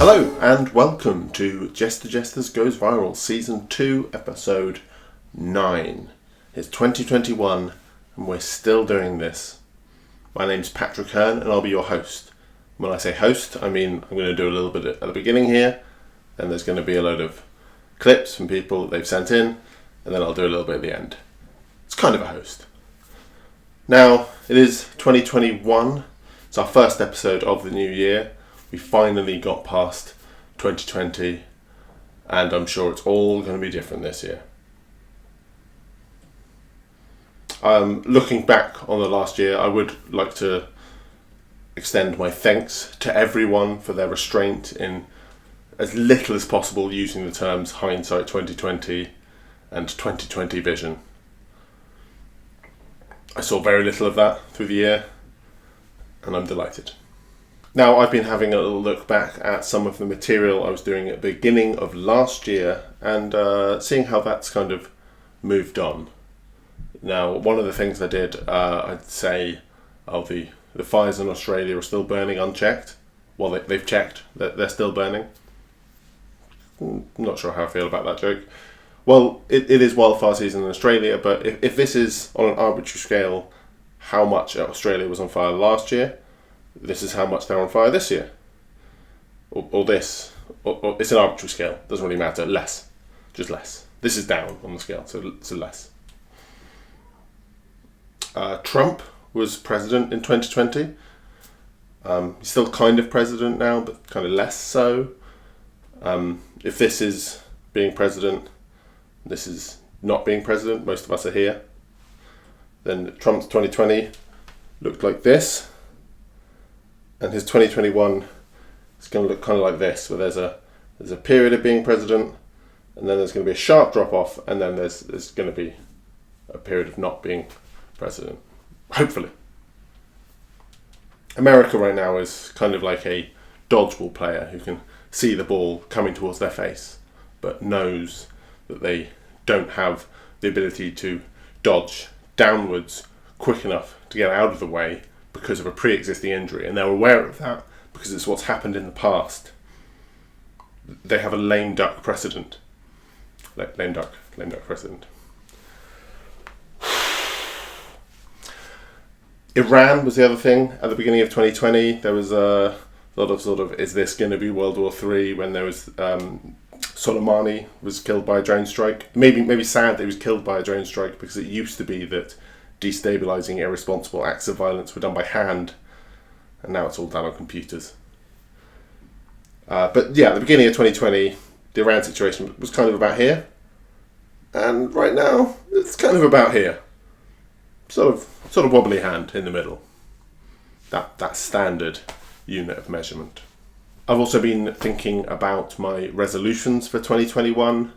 Hello and welcome to Jester Jesters Goes Viral Season 2 Episode 9. It's 2021 and we're still doing this. My name's Patrick Hearn and I'll be your host. When I say host, I mean I'm going to do a little bit at the beginning here, then there's going to be a load of clips from people that they've sent in, and then I'll do a little bit at the end. It's kind of a host. Now, it is 2021. It's our first episode of the new year. We finally got past 2020, and I'm sure it's all going to be different this year. Looking back on the last year, I would like to extend my thanks to everyone for their restraint in as little as possible using the terms Hindsight 2020 and 2020 vision. I saw very little of that through the year, and I'm delighted. Now, I've been having a little look back at some of the material I was doing at the beginning of last year and seeing how that's kind of moved on. Now, one of the things I did, I'd say, the fires in Australia are still burning unchecked. Well, they've checked that they're still burning. I'm not sure how I feel about that joke. Well, it is wildfire season in Australia, but if this is on an arbitrary scale how much Australia was on fire last year, this is how much they're on fire this year. Or this. Or it's an arbitrary scale. Doesn't really matter. Less. Just less. This is down on the scale, so less. Trump was president in 2020. He's still kind of president now, but kind of less so. If this is being president, this is not being president, most of us are here, then Trump's 2020 looked like this, and his 2021 is going to look kind of like this, where there's a period of being president, and then there's going to be a sharp drop off, and then there's going to be a period of not being president, hopefully. America right now is kind of like a dodgeball player who can see the ball coming towards their face, but knows that they don't have the ability to dodge downwards quick enough to get out of the way because of a pre-existing injury, and they're aware of that because it's what's happened in the past. They have a lame duck precedent. Lame duck precedent. Iran was the other thing. At the beginning of 2020, there was a lot of is this going to be World War III, when there was Soleimani was killed by a drone strike. Maybe sad that he was killed by a drone strike, because it used to be that destabilising, irresponsible acts of violence were done by hand, and now it's all done on computers. But yeah, at the beginning of 2020, the Iran situation was kind of about here, and right now it's kind of about here. Sort of wobbly hand in the middle. That standard unit of measurement. I've also been thinking about my resolutions for 2021.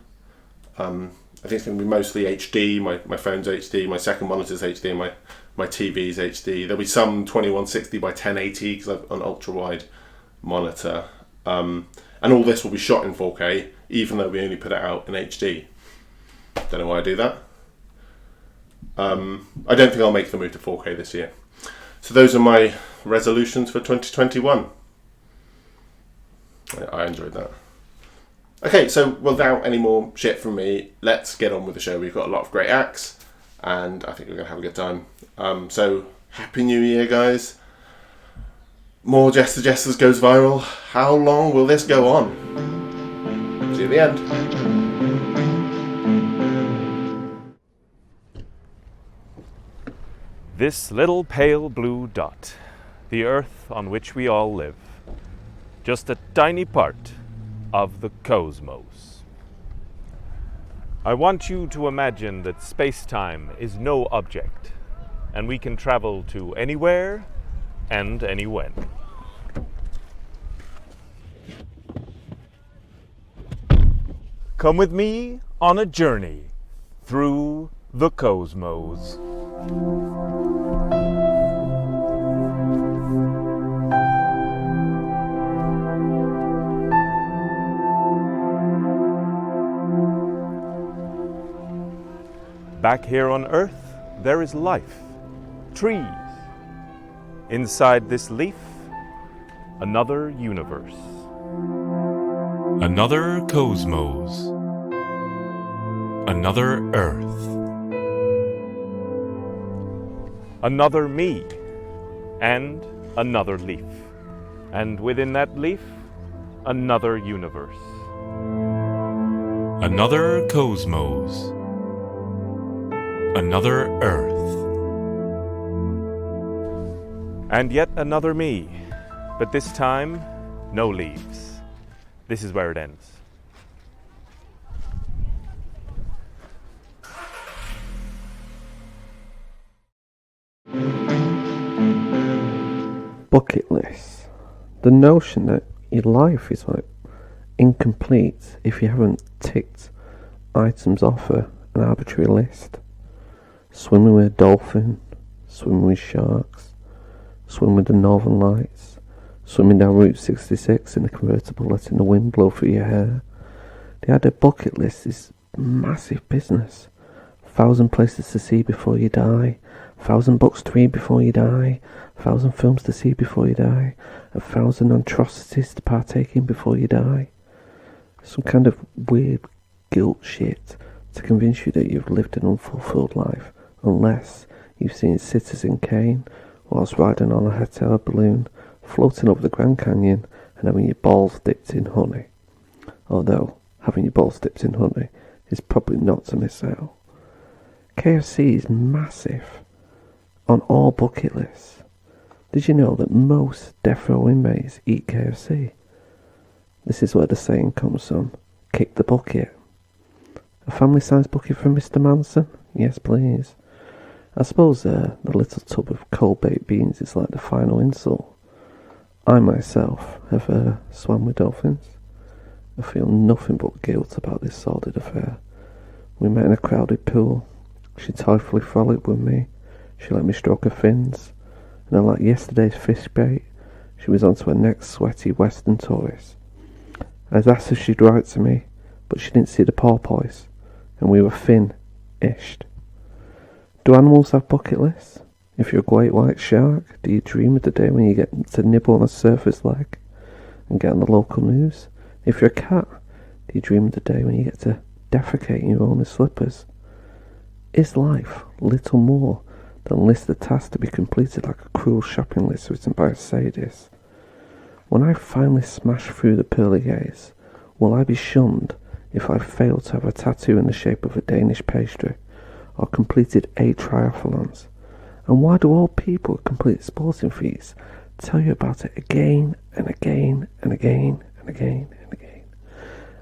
I think it's going to be mostly HD. My phone's HD, my second monitor's HD, and my TV's HD. There'll be some 2160 by 1080 because I've an ultra-wide monitor. And all this will be shot in 4K, even though we only put it out in HD. Don't know why I do that. I don't think I'll make the move to 4K this year. So those are my resolutions for 2021. I enjoyed that. Okay, so without any more shit from me, let's get on with the show. We've got a lot of great acts, and I think we're going to have a good time. So, Happy New Year, guys. More Jester Jesters Goes Viral. How long will this go on? See you at the end. This little pale blue dot, the earth on which we all live, just a tiny part of the cosmos. I want you to imagine that space-time is no object, and we can travel to anywhere and anywhen. Come with me on a journey through the cosmos. Back here on Earth, there is life, trees. Inside this leaf, another universe. Another cosmos. Another Earth. Another me. And another leaf. And within that leaf, another universe. Another cosmos. Another Earth. And yet another me. But this time, no leaves. This is where it ends. Bucket list. The notion that your life is like incomplete if you haven't ticked items off an arbitrary list. Swimming with a dolphin, swimming with sharks, swimming with the Northern Lights, swimming down Route 66 in a convertible letting the wind blow through your hair. The idea bucket list is massive business. 1,000 places to see before you die, 1,000 books to read before you die, 1,000 films to see before you die, 1,000 atrocities to partake in before you die. Some kind of weird guilt shit to convince you that you've lived an unfulfilled life, unless you've seen Citizen Kane whilst riding on a hot air balloon, floating over the Grand Canyon and having your balls dipped in honey. Although, having your balls dipped in honey is probably not to miss out. KFC is massive on all bucket lists. Did you know that most death row inmates eat KFC? This is where the saying comes from, kick the bucket. A family-sized bucket from Mr. Manson? Yes, please. I suppose the little tub of cold baked beans is like the final insult. I myself have swam with dolphins. I feel nothing but guilt about this sordid affair. We met in a crowded pool. She toyfully frolicked with me. She let me stroke her fins. And unlike yesterday's fish bait, she was onto her next sweaty western tourist. I was asked if she'd write to me, but she didn't see the porpoise, and we were fin-ished. Do animals have bucket lists? If you're a great white shark, do you dream of the day when you get to nibble on a surfer's leg and get on the local news? If you're a cat, do you dream of the day when you get to defecate in your own slippers? Is life little more than a list of tasks to be completed like a cruel shopping list written by a sadist? When I finally smash through the pearly gates, will I be shunned if I fail to have a tattoo in the shape of a Danish pastry or completed 8 triathlons? And why do all people who complete sporting feats tell you about it again and again and again and again and again?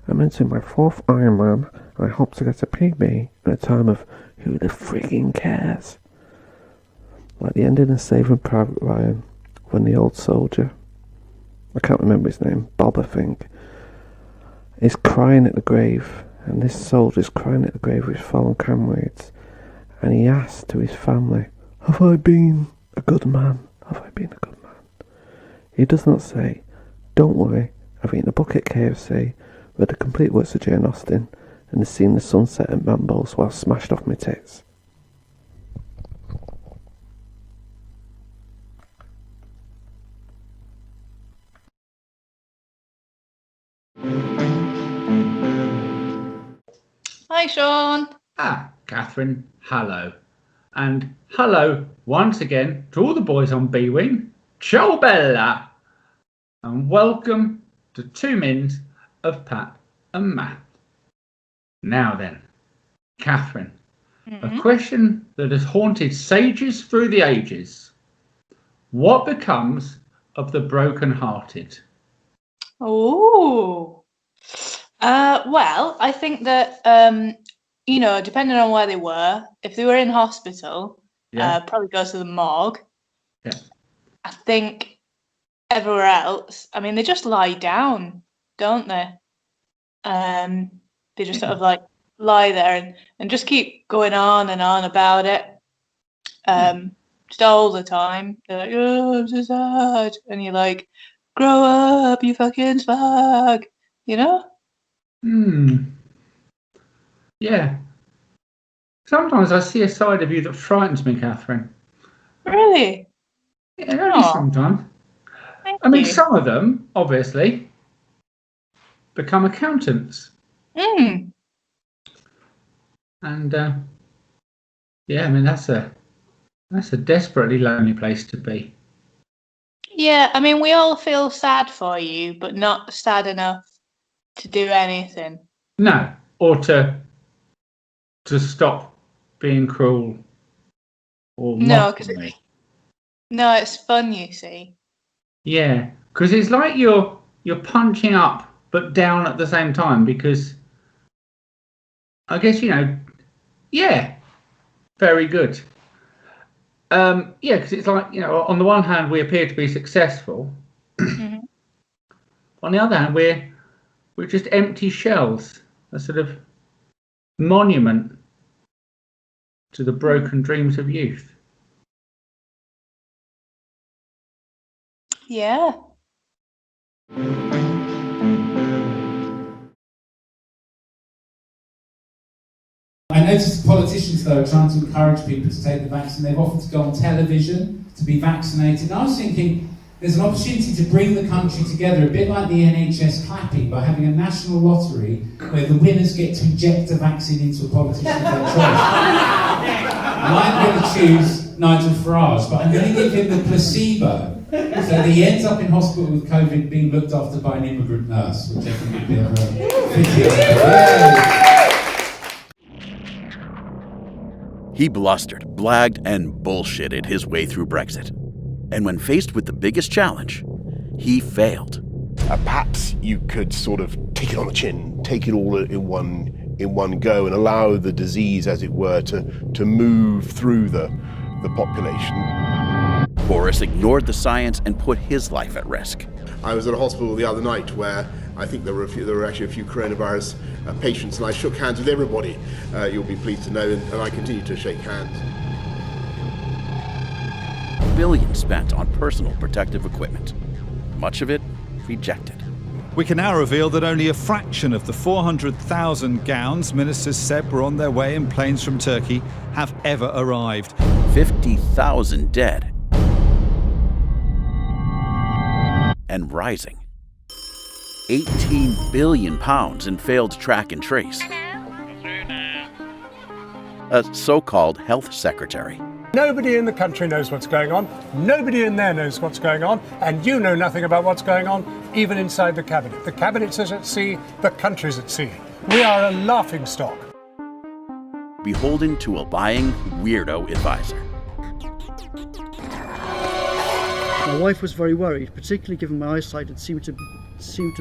I'm entering my 4th Ironman and I hope to get a PB in a time of who the frigging cares. Like the ending of Saving Private Ryan, when the old soldier, I can't remember his name, Bob I think, is crying at the grave, and this soldier is crying at the grave of his fallen comrades, and he asks to his family, have I been a good man? Have I been a good man? He does not say, don't worry, I've eaten a bucket KFC, read the complete works of Jane Austen, and has seen the sunset at Mambo's while smashed off my tits. Hi, Sean. Catherine, hello. And hello once again to all the boys on B-Wing. Ciao Bella! And welcome to 2 Mins of Pat and Matt. Now then, Catherine, a question that has haunted sages through the ages. What becomes of the brokenhearted? Oh. Well, I think that, depending on where they were, if they were in hospital, probably go to the morgue. Yeah. I think everywhere else, I mean, they just lie down, don't they? They just sort of like lie there and just keep going on and on about it. Just all the time. They're like, oh, I'm so sad. And you're like, grow up, you fucking fag. You know? Yeah. Sometimes I see a side of you that frightens me, Catherine. Really? Yeah, only sometimes. Thank I mean, you. some of them, obviously. become accountants. Mm. And yeah, I mean that's a desperately lonely place to be. Yeah, I mean, we all feel sad for you, but not sad enough to do anything. No, or to stop being cruel or No, mocking me. No, it's fun, you see. Yeah, because it's like you're punching up but down at the same time, because I guess, yeah, very good. Yeah, because it's like, on the one hand we appear to be successful. Mm-hmm. On the other hand, we're just empty shells, a sort of monument to the broken dreams of youth. Yeah. I noticed politicians, though, are trying to encourage people to take the vaccine. They've offered to go on television to be vaccinated. And I was thinking there's an opportunity to bring the country together, a bit like the NHS clapping, by having a national lottery where the winners get to inject a vaccine into a politician of their choice. And I'm going to choose Nigel Farage, but I'm going to give him the placebo. So that he ends up in hospital with COVID being looked after by an immigrant nurse, which I think would be a video. He blustered, blagged, and bullshitted his way through Brexit. And when faced with the biggest challenge, he failed. Perhaps you could sort of take it on the chin, take it all in one go, and allow the disease, as it were, to move through the population. Boris ignored the science and put his life at risk. I was at a hospital the other night where I think there were actually a few coronavirus patients, and I shook hands with everybody, you'll be pleased to know, and I continue to shake hands. Billions spent on personal protective equipment. Much of it rejected. We can now reveal that only a fraction of the 400,000 gowns ministers said were on their way in planes from Turkey have ever arrived. 50,000 dead. And rising. £18 billion in failed track and trace. A so-called health secretary. Nobody in the country knows what's going on. Nobody in there knows what's going on. And you know nothing about what's going on, even inside the cabinet. The cabinet's at sea, the country's at sea. We are a laughingstock. Beholden to a lying weirdo advisor. My wife was very worried, particularly given my eyesight had seemed to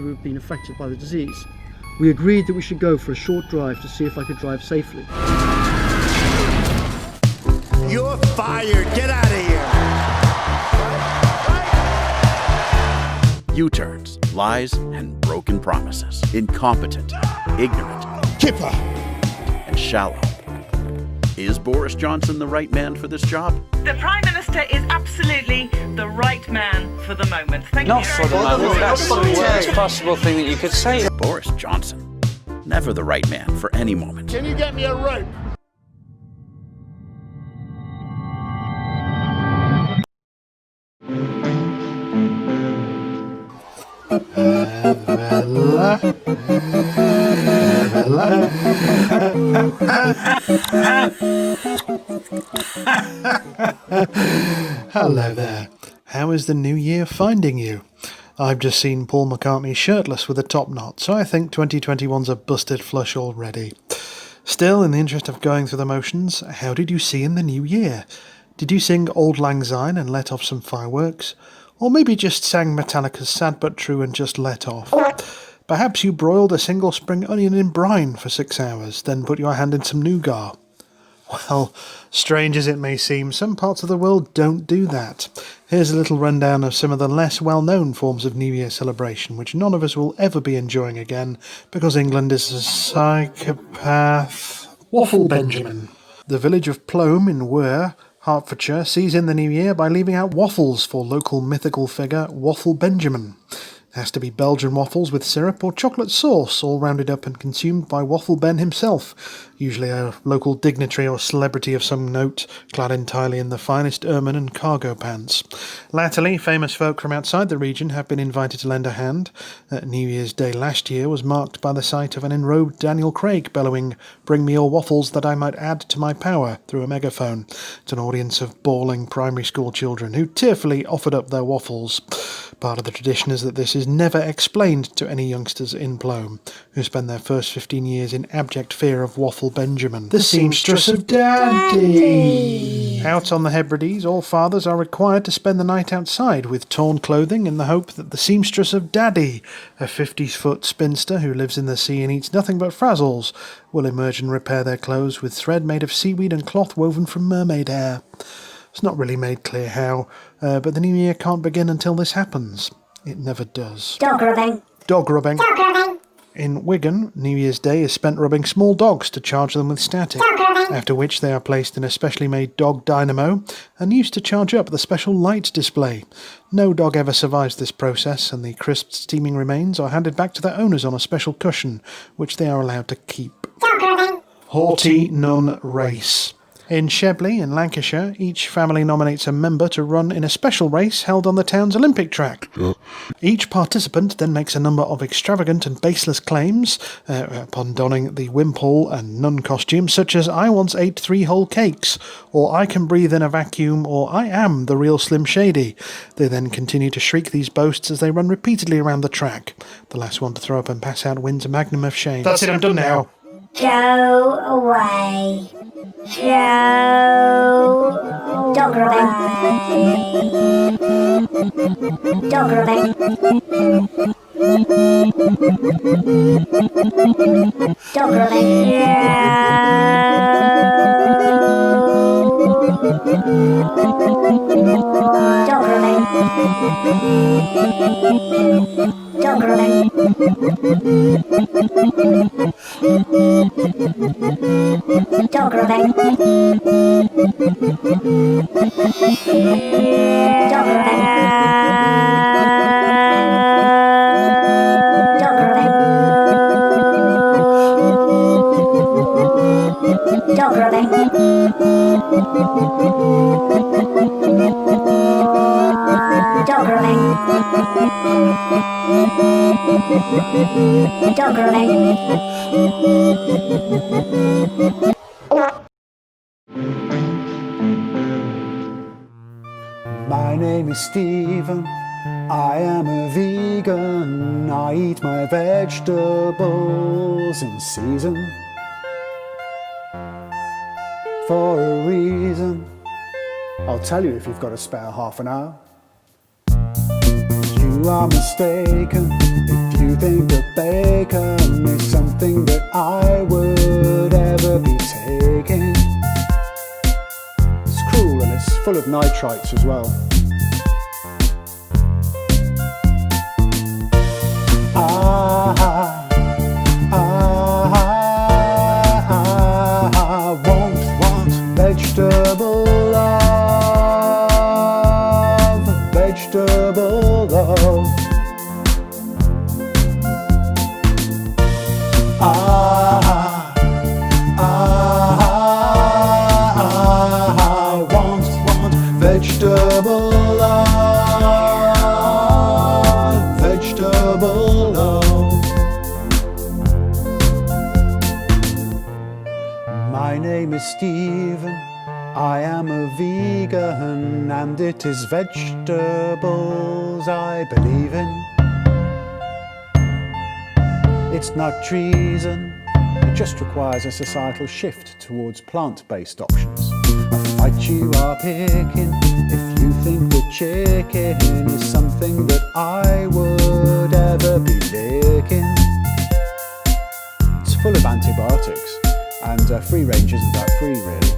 have been affected by the disease. We agreed that we should go for a short drive to see if I could drive safely. You're fired. Get out of here. U-turns, lies, and broken promises. Incompetent, ignorant, Kipper, and shallow. Is Boris Johnson the right man for this job? The Prime Minister is absolutely the right man for the moment. Thank you. Not for the moment. That's the worst possible thing that you could say. Boris Johnson, never the right man for any moment. Can you get me a rope? Hello there. How is the new year finding you? I've just seen Paul McCartney shirtless with a top knot, so I think 2021's a busted flush already. Still, in the interest of going through the motions, how did you see in the new year? Did you sing Auld Lang Syne and let off some fireworks? Or maybe just sang Metallica's Sad But True and just let off? Perhaps you broiled a single spring onion in brine for 6 hours, then put your hand in some nougat. Well, strange as it may seem, some parts of the world don't do that. Here's a little rundown of some of the less well-known forms of New Year celebration, which none of us will ever be enjoying again, because England is a psychopath. Waffle Benjamin. The village of Plome in Ware, Hertfordshire, sees in the new year by leaving out waffles for local mythical figure Waffle Benjamin. It has to be Belgian waffles with syrup or chocolate sauce, all rounded up and consumed by Waffle Ben himself, usually a local dignitary or celebrity of some note, clad entirely in the finest ermine and cargo pants. Latterly, famous folk from outside the region have been invited to lend a hand. New Year's Day last year was marked by the sight of an enrobed Daniel Craig bellowing, "Bring me your waffles that I might add to my power," through a megaphone to an audience of bawling primary school children who tearfully offered up their waffles. Part of the tradition is that this is never explained to any youngsters in Plome, who spend their first 15 years in abject fear of Waffle Benjamin, the seamstress of Daddy. Out on the Hebrides, all fathers are required to spend the night outside with torn clothing in the hope that the seamstress of Daddy, a 50-foot spinster who lives in the sea and eats nothing but frazzles, will emerge and repair their clothes with thread made of seaweed and cloth woven from mermaid hair. It's not really made clear how, but the new year can't begin until this happens. It never does. Dog rubbing. Dog rubbing. Dog rubbing. In Wigan, New Year's Day is spent rubbing small dogs to charge them with static, after which they are placed in a specially made dog dynamo and used to charge up the special light display. No dog ever survives this process, and the crisped steaming remains are handed back to their owners on a special cushion, which they are allowed to keep. Haughty Nun Race. In Shebley, in Lancashire, each family nominates a member to run in a special race held on the town's Olympic track. Each participant then makes a number of extravagant and baseless claims upon donning the Wimpole and nun costume, such as "I once ate 3 whole cakes," or "I can breathe in a vacuum," or "I am the real Slim Shady." They then continue to shriek these boasts as they run repeatedly around the track. The last one to throw up and pass out wins a magnum of shame. That's it, I'm done now. Go away. Go. Dog rubbing. Dog rubbing. Dog rubbing. Dog rubbing. Dog rubbing. Dog rubbing. Dog rubbing. Dog rubbing. Dog rubbing. Dog rubbing. Dog rubbing. My name is Stephen, I am a vegan, I eat my vegetables in season. For a reason, I'll tell you if you've got a spare half an hour. You are mistaken if you think that bacon is something that I would ever be taking. It's cruel and it's full of nitrites as well. I won't want vegetable love, vegetable love. I want vegetable love, vegetable love. My name is Stephen, I am a vegan, and it is vegetables I believe in. It's not treason, it just requires a societal shift towards plant-based options. A fight you are picking if you think that chicken is something that I would ever be licking. It's full of antibiotics, and free range isn't that free really.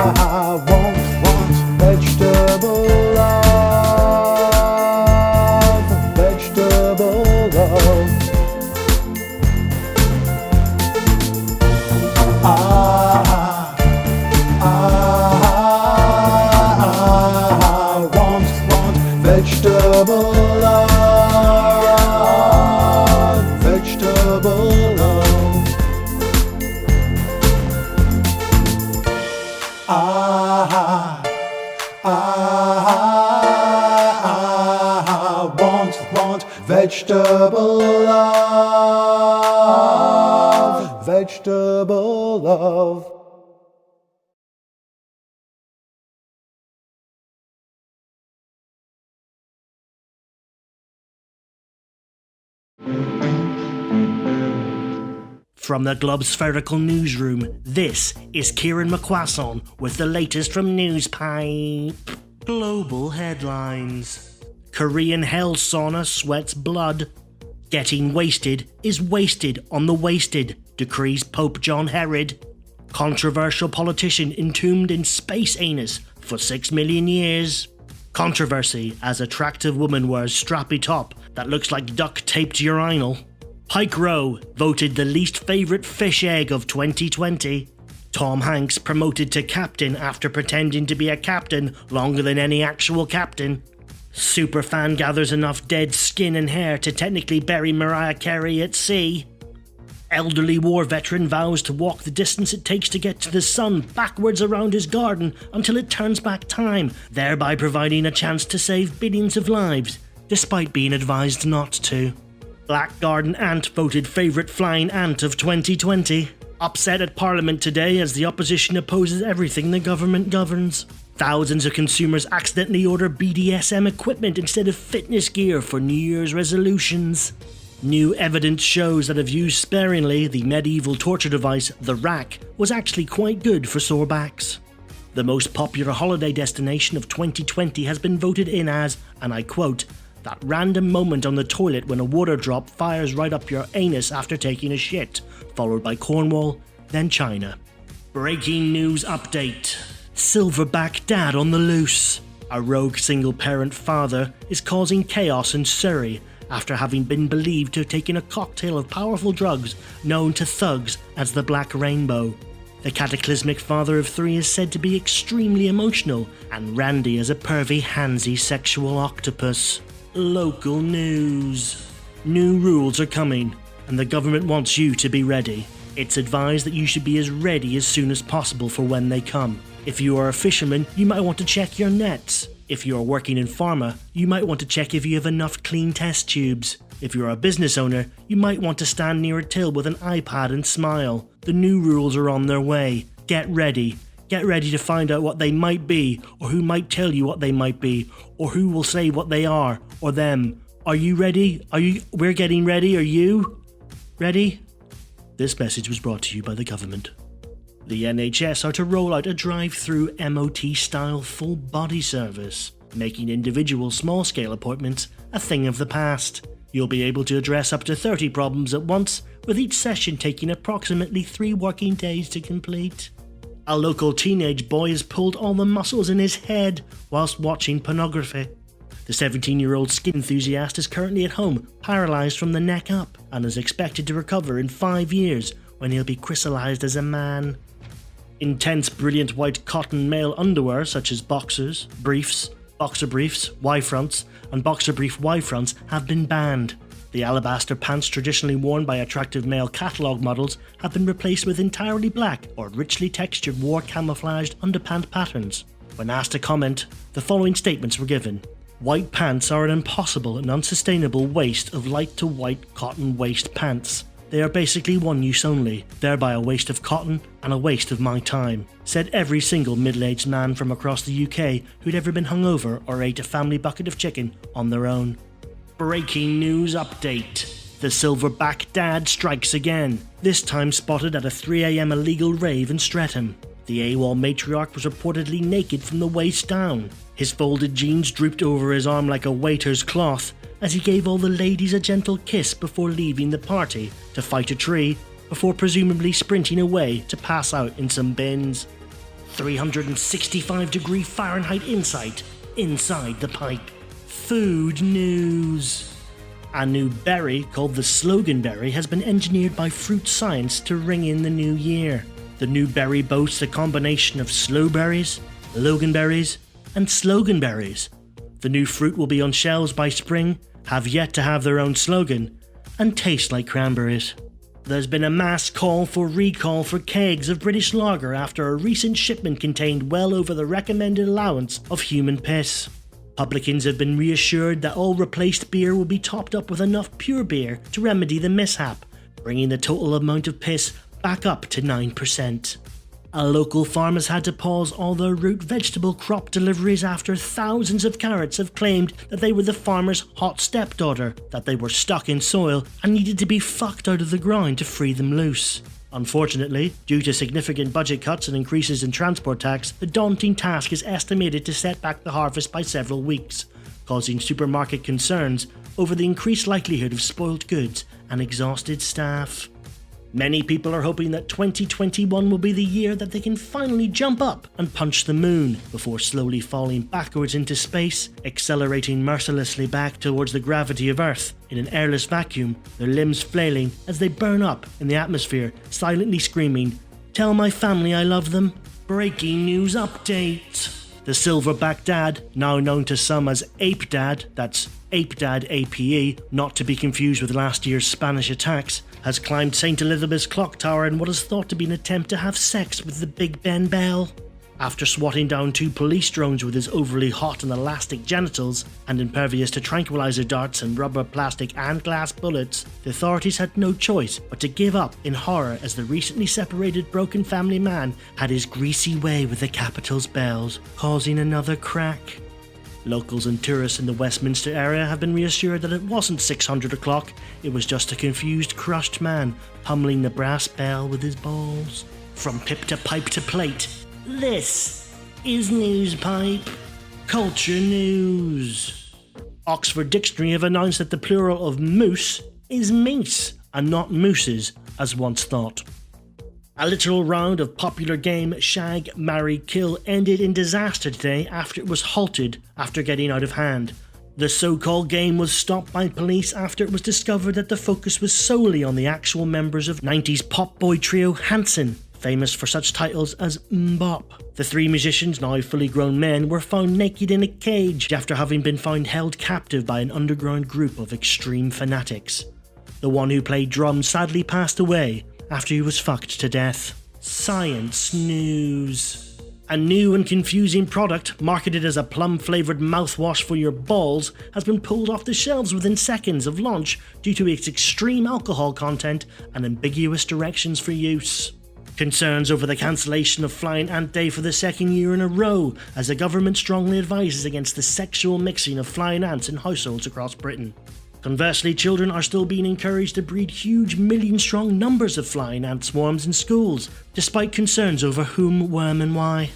I won't want vegetable love, vegetable love. Vegetable love, vegetable love. I want vegetable love, vegetable love. From the Globspherical newsroom, this is Kieran McQuasson with the latest from Newspipe. Global headlines. Korean hell sauna sweats blood. Getting wasted is wasted on the wasted, decrees Pope John Herod. Controversial politician entombed in space anus for 6 million years. Controversy as attractive woman wears strappy top that looks like duct taped urinal. Pike Row voted the least favourite fish egg of 2020. Tom Hanks promoted to captain after pretending to be a captain longer than any actual captain. Superfan gathers enough dead skin and hair to technically bury Mariah Carey at sea. Elderly war veteran vows to walk the distance it takes to get to the sun backwards around his garden until it turns back time, thereby providing a chance to save billions of lives, despite being advised not to. Black Garden Ant voted favourite flying ant of 2020. Upset at Parliament today as the opposition opposes everything the government governs. Thousands of consumers accidentally order BDSM equipment instead of fitness gear for New Year's resolutions. New evidence shows that if used sparingly, the medieval torture device, the rack, was actually quite good for sore backs. The most popular holiday destination of 2020 has been voted in as, and I quote, that random moment on the toilet when a water drop fires right up your anus after taking a shit, followed by Cornwall, then China. Breaking news update. Silverback dad on the loose. A rogue single-parent father is causing chaos in Surrey after having been believed to have taken a cocktail of powerful drugs known to thugs as the Black Rainbow. The cataclysmic father of 3 is said to be extremely emotional, and Randy is a pervy, handsy sexual octopus. Local news. New rules are coming, and the government wants you to be ready. It's advised that you should be as ready as soon as possible for when they come. If you are a fisherman, you might want to check your nets. If you are working in pharma, you might want to check if you have enough clean test tubes. If you're a business owner, you might want to stand near a till with an iPad and smile. The new rules are on their way. Get ready. Get ready to find out what they might be, or who might tell you what they might be, or who will say what they are, or them. Are you ready? We're getting ready. Are you ready? This message was brought to you by the government. The NHS are to roll out a drive-through MOT-style full-body service, making individual small-scale appointments a thing of the past. You'll be able to address up to 30 problems at once, with each session taking approximately 3 working days to complete. A local teenage boy has pulled all the muscles in his head whilst watching pornography. The 17-year-old skin enthusiast is currently at home, paralysed from the neck up, and is expected to recover in 5 years when he'll be crystallised as a man. Intense, brilliant white cotton male underwear such as boxers, briefs, boxer briefs, Y-fronts, and boxer brief Y-fronts have been banned. The alabaster pants traditionally worn by attractive male catalogue models have been replaced with entirely black or richly textured war camouflaged underpant patterns. When asked to comment, the following statements were given. White pants are an impossible and unsustainable waste of light to white cotton waist pants. They are basically one use only, thereby a waste of cotton and a waste of my time, said every single middle-aged man from across the UK who'd ever been hungover or ate a family bucket of chicken on their own. Breaking news update. The Silverback Dad strikes again, this time spotted at a 3 AM illegal rave in Streatham. The AWOL matriarch was reportedly naked from the waist down. His folded jeans drooped over his arm like a waiter's cloth, as he gave all the ladies a gentle kiss before leaving the party to fight a tree, before presumably sprinting away to pass out in some bins. 365-degree Fahrenheit insight inside the pipe. Food news. A new berry called the slogan berry has been engineered by fruit science to ring in the new year. The new berry boasts a combination of slow berries, loganberries, and slogan berries. The new fruit will be on shelves by spring, have yet to have their own slogan, and taste like cranberries. There's been a mass call for recall for kegs of British lager after a recent shipment contained well over the recommended allowance of human piss. Publicans have been reassured that all replaced beer will be topped up with enough pure beer to remedy the mishap, bringing the total amount of piss back up to 9%. A local farm has had to pause all their root vegetable crop deliveries after thousands of carrots have claimed that they were the farmer's hot stepdaughter, that they were stuck in soil and needed to be fucked out of the ground to free them loose. Unfortunately, due to significant budget cuts and increases in transport tax, the daunting task is estimated to set back the harvest by several weeks, causing supermarket concerns over the increased likelihood of spoiled goods and exhausted staff. Many people are hoping that 2021 will be the year that they can finally jump up and punch the moon before slowly falling backwards into space, accelerating mercilessly back towards the gravity of Earth in an airless vacuum, their limbs flailing as they burn up in the atmosphere, silently screaming, "Tell my family I love them." Breaking news update. The Silverback Dad, now known to some as Ape Dad, that's Ape Dad APE, not to be confused with last year's Spanish attacks, has climbed St. Elizabeth's clock tower in what is thought to be an attempt to have sex with the Big Ben Bell. After swatting down 2 police drones with his overly hot and elastic genitals, and impervious to tranquilizer darts and rubber, plastic and glass bullets, the authorities had no choice but to give up in horror as the recently separated broken family man had his greasy way with the capital's bells, causing another crack. Locals and tourists in the Westminster area have been reassured that it wasn't 600 o'clock, it was just a confused, crushed man pummeling the brass bell with his balls. From pip to pipe to plate, this is Newspipe. Culture News. Oxford Dictionary have announced that the plural of moose is meese and not mooses as once thought. A literal round of popular game Shag, Marry, Kill ended in disaster today after it was halted after getting out of hand. The so-called game was stopped by police after it was discovered that the focus was solely on the actual members of 90s pop boy trio Hanson, famous for such titles as Mbop. The 3 musicians, now fully grown men, were found naked in a cage after having been found held captive by an underground group of extreme fanatics. The one who played drums sadly passed away after he was fucked to death. Science News. A new and confusing product, marketed as a plum-flavoured mouthwash for your balls, has been pulled off the shelves within seconds of launch due to its extreme alcohol content and ambiguous directions for use. Concerns over the cancellation of Flying Ant Day for the 2nd year in a row, as the government strongly advises against the sexual mixing of flying ants in households across Britain. Conversely, children are still being encouraged to breed huge million-strong numbers of flying ant swarms in schools, despite concerns over whom, when and why.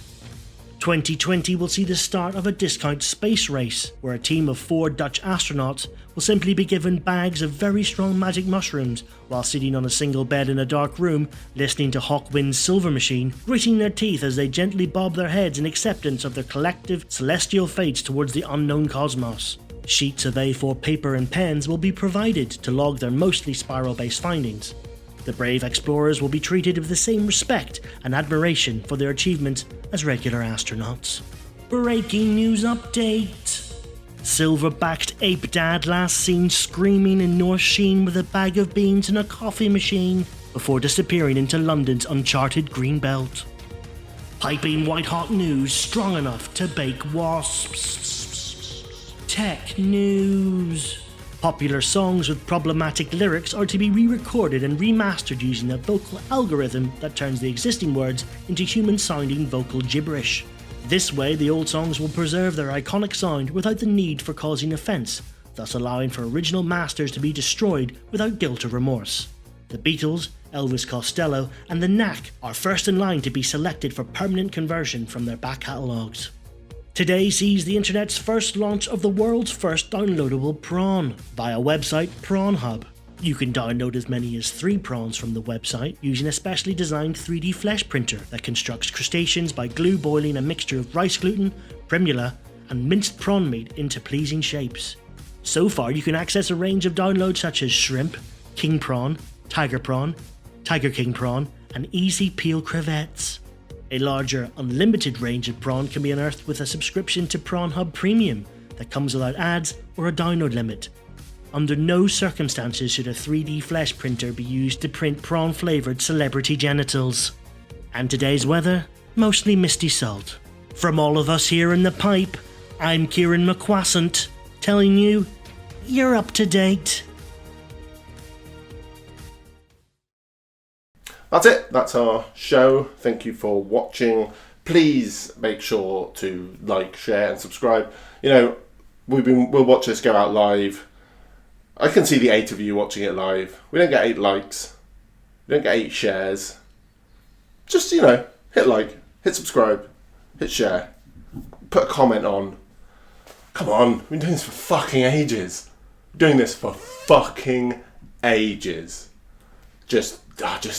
2020 will see the start of a discount space race, where a team of 4 Dutch astronauts will simply be given bags of very strong magic mushrooms while sitting on a single bed in a dark room, listening to Hawkwind's Silver Machine, gritting their teeth as they gently bob their heads in acceptance of their collective celestial fates towards the unknown cosmos. Sheets of A4 paper and pens will be provided to log their mostly spiral-based findings. The brave explorers will be treated with the same respect and admiration for their achievements as regular astronauts. Breaking news update. Silver-backed Ape Dad last seen screaming in North Sheen with a bag of beans and a coffee machine before disappearing into London's uncharted green belt. Piping white-hot news strong enough to bake wasps. Tech News. Popular songs with problematic lyrics are to be re-recorded and remastered using a vocal algorithm that turns the existing words into human-sounding vocal gibberish. This way, the old songs will preserve their iconic sound without the need for causing offence, thus allowing for original masters to be destroyed without guilt or remorse. The Beatles, Elvis Costello, and The Knack are first in line to be selected for permanent conversion from their back catalogues. Today sees the internet's first launch of the world's first downloadable prawn via website PrawnHub. You can download as many as 3 prawns from the website using a specially designed 3D flesh printer that constructs crustaceans by glue boiling a mixture of rice gluten, primula, and minced prawn meat into pleasing shapes. So far, you can access a range of downloads such as shrimp, king prawn, tiger king prawn, and easy peel crevettes. A larger, unlimited range of prawn can be unearthed with a subscription to PrawnHub Premium, that comes without ads or a download limit. Under no circumstances should a 3D flesh printer be used to print prawn-flavoured celebrity genitals. And today's weather? Mostly misty salt. From all of us here in the pipe, I'm Kieran McQuassant, telling you, you're up to date. That's it. That's our show. Thank you for watching. Please make sure to like, share, and subscribe. You know, we'll watch this go out live. I can see the 8 of you watching it live. We don't get 8 likes. We don't get 8 shares. Just, you know, hit like, hit subscribe, hit share, put a comment on. Come on, we've been doing this for fucking ages. Doing this for fucking ages. Just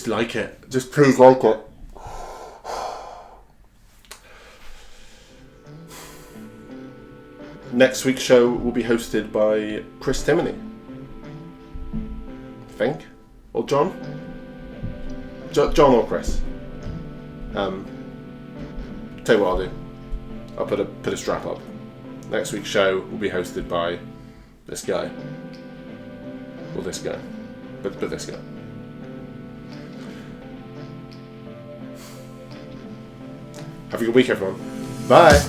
like it. Just please like it. Next week's show will be hosted by Chris Timoney. I think. Or John? John or Chris. Tell you what I'll do. I'll put a strap up. Next week's show will be hosted by this guy. Or this guy. But this guy. Have a good week, everyone. Bye.